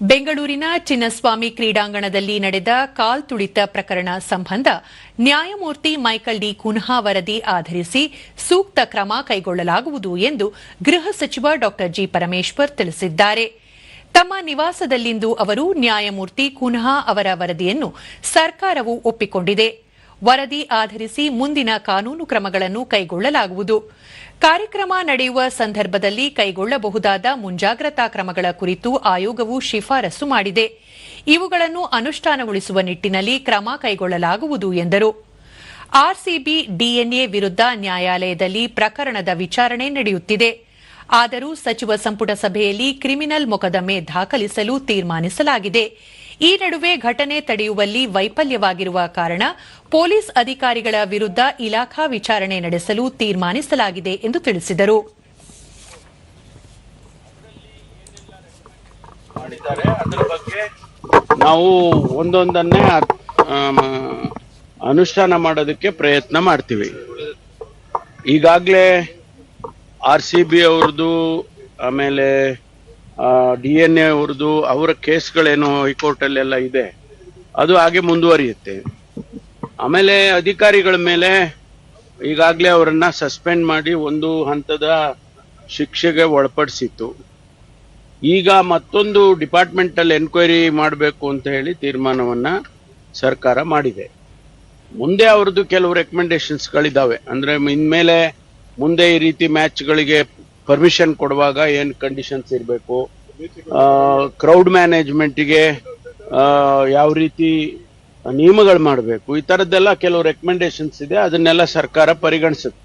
ಬೆಂಗಳೂರಿನ ಚಿನ್ನಸ್ವಾಮಿ ಕ್ರೀಡಾಂಗಣದಲ್ಲಿ ನಡೆದ ಕಾಲ್ತುಳಿತ ಪ್ರಕರಣ ಸಂಬಂಧ ನ್ಯಾಯಮೂರ್ತಿ ಮೈಕಲ್ ಡಿ ಕುನ್ಹಾ ವರದಿ ಆಧರಿಸಿ ಸೂಕ್ತ ಕ್ರಮ ಕೈಗೊಳ್ಳಲಾಗುವುದು ಎಂದು ಗೃಹ ಸಚಿವ ಡಾ ಜಿ ಪರಮೇಶ್ವರ್ ತಿಳಿಸಿದ್ದಾರೆ. ತಮ್ಮ ನಿವಾಸದಲ್ಲಿಂದು ಅವರು ನ್ಯಾಯಮೂರ್ತಿ ಕುನ್ಹಾ ಅವರ ವರದಿಯನ್ನು ಸರ್ಕಾರವು ಒಪ್ಪಿಕೊಂಡಿದೆ. ವರದಿ ಆಧರಿಸಿ ಮುಂದಿನ ಕಾನೂನು ಕ್ರಮಗಳನ್ನು ಕೈಗೊಳ್ಳಲಾಗುವುದು. ಕಾರ್ಯಕ್ರಮ ನಡೆಯುವ ಸಂದರ್ಭದಲ್ಲಿ ಕೈಗೊಳ್ಳಬಹುದಾದ ಮುಂಜಾಗ್ರತಾ ಕ್ರಮಗಳ ಕುರಿತು ಆಯೋಗವು ಶಿಫಾರಸು ಮಾಡಿದೆ. ಇವುಗಳನ್ನು ಅನುಷ್ಠಾನಗೊಳಿಸುವ ನಿಟ್ಟಿನಲ್ಲಿ ಕ್ರಮ ಕೈಗೊಳ್ಳಲಾಗುವುದು ಎಂದರು. ಆರ್ಸಿಬಿ ಡಿಎನ್ಎ ವಿರುದ್ಧ ನ್ಯಾಯಾಲಯದಲ್ಲಿ ಪ್ರಕರಣದ ವಿಚಾರಣೆ ನಡೆಯುತ್ತಿದೆ. ಆದರೂ ಸಚಿವ ಸಂಪುಟ ಸಭೆಯಲ್ಲಿ ಕ್ರಿಮಿನಲ್ ಮೊಕದ್ದಮೆ ದಾಖಲಿಸಲು ತೀರ್ಮಾನಿಸಲಾಗಿದೆ. ಈ ನಡುವೆ ಘಟನೆ ತಡೆಯುವಲ್ಲಿ ವೈಫಲ್ಯವಾಗಿರುವ ಕಾರಣ ಪೊಲೀಸ್ ಅಧಿಕಾರಿಗಳ ವಿರುದ್ಧ ಇಲಾಖಾ ವಿಚಾರಣೆ ನಡೆಸಲು ತೀರ್ಮಾನಿಸಲಾಗಿದೆ ಎಂದು ತಿಳಿಸಿದರು. ಅದರ ಬಗ್ಗೆ ನಾವು ಒಂದೊಂದನ್ನೇ ಅನುಷ್ಠಾನ ಮಾಡೋದಕ್ಕೆ ಪ್ರಯತ್ನ ಮಾಡ್ತೀವಿ. ಈಗಾಗಲೇ ಆರ್ಸಿಬಿ ಅವ್ರದ್ದು, ಆಮೇಲೆ DNA ಅವ್ರದ್ದು, ಅವರ ಕೇಸ್ಗಳೇನು ಹೈಕೋರ್ಟಲ್ಲೆಲ್ಲ ಇದೆ, ಅದು ಹಾಗೆ ಮುಂದುವರಿಯುತ್ತೆ. ಆಮೇಲೆ ಅಧಿಕಾರಿಗಳ ಮೇಲೆ ಈಗಾಗಲೇ ಅವರನ್ನ ಸಸ್ಪೆಂಡ್ ಮಾಡಿ ಒಂದು ಹಂತದ ಶಿಕ್ಷೆಗೆ ಒಳಪಡಿಸಿತ್ತು. ಈಗ ಮತ್ತೊಂದು ಡಿಪಾರ್ಟ್ಮೆಂಟಲ್ ಎನ್ಕ್ವೈರಿ ಮಾಡಬೇಕು ಅಂತ ಹೇಳಿ ತೀರ್ಮಾನವನ್ನ ಸರ್ಕಾರ ಮಾಡಿದೆ. ಮುಂದೆ ಅವ್ರದ್ದು ಕೆಲವು ರೆಕಮೆಂಡೇಶನ್ಸ್ಗಳಿದ್ದಾವೆ. ಅಂದ್ರೆ ಇನ್ಮೇಲೆ ಮುಂದೆ ಈ ರೀತಿ ಮ್ಯಾಚ್ಗಳಿಗೆ ಪರ್ಮಿಷನ್ ಕೊಡುವಾಗ ಏನ್ ಕಂಡೀಷನ್ಸ್ ಇರಬೇಕು, ಕ್ರೌಡ್ ಮ್ಯಾನೇಜ್ಮೆಂಟ್ಗೆ ಯಾವ ರೀತಿ ನಿಯಮಗಳು ಮಾಡಬೇಕು, ಈ ತರದ್ದೆಲ್ಲ ಕೆಲವು ರೆಕಮೆಂಡೇಶನ್ಸ್ ಇದೆ. ಅದನ್ನೆಲ್ಲ ಸರ್ಕಾರ ಪರಿಗಣಿಸುತ್ತೆ.